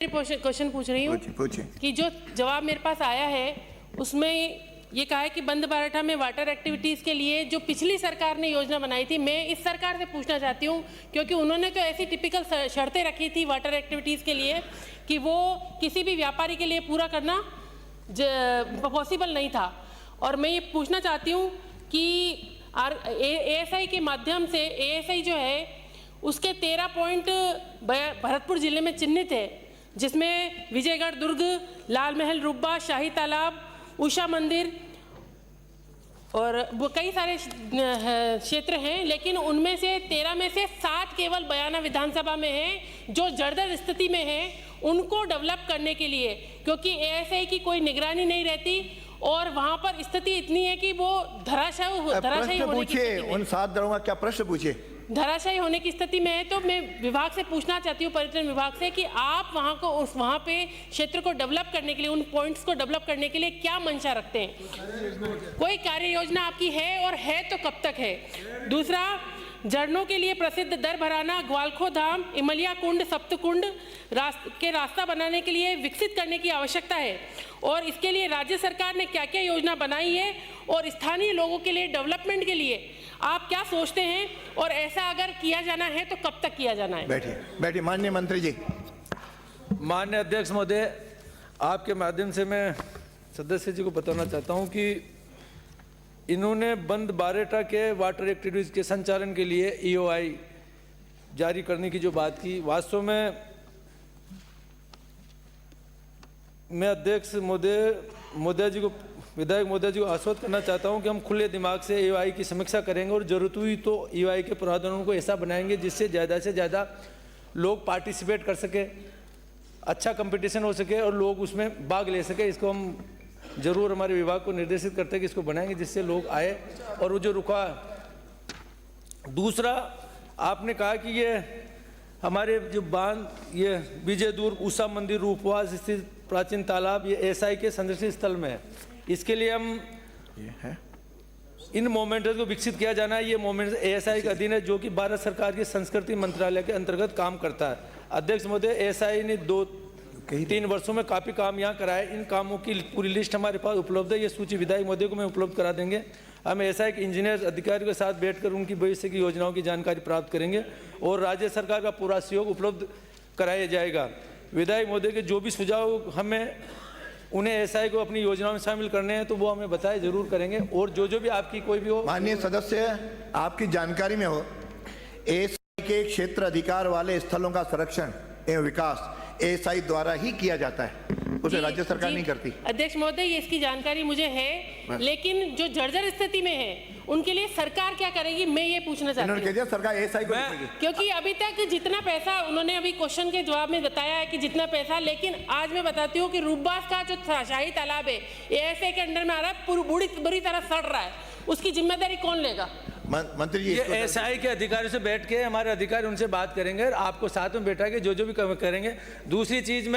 Question पूछ रही हूँ कि जो जवाब मेरे पास आया है उसमें ये कहा है कि बंद बाराठा में वाटर एक्टिविटीज़ के लिए जो पिछली सरकार ने योजना बनाई थी, मैं इस सरकार से पूछना चाहती हूँ क्योंकि उन्होंने तो ऐसी टिपिकल शर्तें रखी थी वाटर एक्टिविटीज़ के लिए कि वो किसी भी व्यापारी के लिए पूरा करना पॉसिबल नहीं था। और मैं ये पूछना चाहती हूँ कि एएसआई के माध्यम से एएसआई जो है उसके 13 पॉइंट भरतपुर जिले में चिन्हित है, जिसमें विजयगढ़, दुर्ग, लाल महल, रुब्बा, शाही तालाब, उषा मंदिर और वो कई सारे क्षेत्र हैं, लेकिन उनमें से 13 में से 7 केवल बयाना विधानसभा में हैं जो जर्जर स्थिति में हैं। उनको डेवलप करने के लिए क्योंकि एएसआई की कोई निगरानी नहीं रहती और वहां पर स्थिति इतनी है कि वो धराशायी होने की स्थिति में। उन 7 दलों का क्या प्रश्न पूछे? धराशायी होने की स्थिति में है। तो मैं विभाग से पूछना चाहती हूँ, पर्यटन विभाग से, कि आप वहाँ पे क्षेत्र को डेवलप करने के लिए, उन पॉइंट्स को डेवलप करने के लिए क्या मंशा रखते हैं? कोई कार्य योजना आपकी है और है तो कब तक है? दूसरा, झरनों के लिए प्रसिद्ध दरभराना, ग्वालखो धाम, इमलिया कुंड, सप्तकुंड के रास्ता बनाने के लिए विकसित करने की आवश्यकता है और इसके लिए राज्य सरकार ने क्या क्या योजना बनाई है और स्थानीय लोगों के लिए डेवलपमेंट के लिए आप क्या सोचते हैं और ऐसा अगर किया जाना है तो कब तक किया जाना है? बैठिए माननीय मंत्री जी। माननीय अध्यक्ष महोदय, आपके माध्यम से मैं सदस्य जी को बताना चाहता हूं कि इन्होंने बंद बाराठा के वाटर एक्टिविटीज़ के संचालन के लिए ईओआई जारी करने की जो बात की, वास्तव में मैं अध्यक्ष महोदय जी को, विधायक महोदय जी को आश्वस्त करना चाहता हूं कि हम खुले दिमाग से ईओआई की समीक्षा करेंगे और जरूरत हुई तो ईओआई के प्रावधानों को ऐसा बनाएंगे जिससे ज़्यादा से ज़्यादा लोग पार्टिसिपेट कर सके, अच्छा कंपटीशन हो सके और लोग उसमें भाग ले सके। इसको हम जरूर हमारे विभाग को निर्देशित करते हैं कि इसको बनाएंगे जिससे लोग आए और वो जो रुका। दूसरा, आपने कहा कि ये हमारे जो बांध, ये विजय दुर्ग, उषा मंदिर, रूपवास स्थित प्राचीन तालाब, ये एएसआई के संरक्षित स्थल में है। इसके लिए हम इन मोमेंट्स को विकसित किया जाना है। ये मोमेंट्स एएसआई का अधीन है जो कि भारत सरकार के संस्कृति मंत्रालय के अंतर्गत काम करता है। अध्यक्ष महोदय, एएसआई ने 2-3 वर्षों में काफ़ी काम यहाँ कराए। इन कामों की पूरी लिस्ट हमारे पास उपलब्ध है। ये सूची विधायक महोदय को मैं उपलब्ध करा देंगे। हम एएसआई के इंजीनियर अधिकारियों के साथ बैठकर उनकी भविष्य की योजनाओं की जानकारी प्राप्त करेंगे और राज्य सरकार का पूरा सहयोग उपलब्ध कराया जाएगा। विधायक महोदय के जो भी सुझाव हमें उन्हें एएसआई को अपनी योजनाओं में शामिल करने हैं तो वो हमें बताए, जरूर करेंगे। और जो भी आपकी कोई भी हो, माननीय सदस्य, आपकी जानकारी में हो, एएसआई के क्षेत्र अधिकार वाले स्थलों का संरक्षण एवं विकास एएसआई द्वारा ही किया जाता है, उसे राज्य सरकार नहीं करती। अध्यक्ष महोदय, ये इसकी जानकारी मुझे है, लेकिन जो जर्जर स्थिति में है उनके लिए सरकार क्या करेगी, मैं ये पूछना चाहती हूँ। सरकार एएसआई को देगी, क्योंकि अभी तक जितना पैसा उन्होंने अभी क्वेश्चन के जवाब में बताया है कि जितना पैसा, लेकिन आज मैं बताती हूँ कि रूपबास का जो शाही तालाब है एएसआई के अंडर में आ रहा है, बुरी तरह सड़ रहा है, उसकी जिम्मेदारी कौन लेगा? मंत्री जी, एएसआई के अधिकारियों से बैठ के हमारे अधिकारी उनसे बात करेंगे और आपको साथ में बैठा के जो भी करेंगे। दूसरी चीज में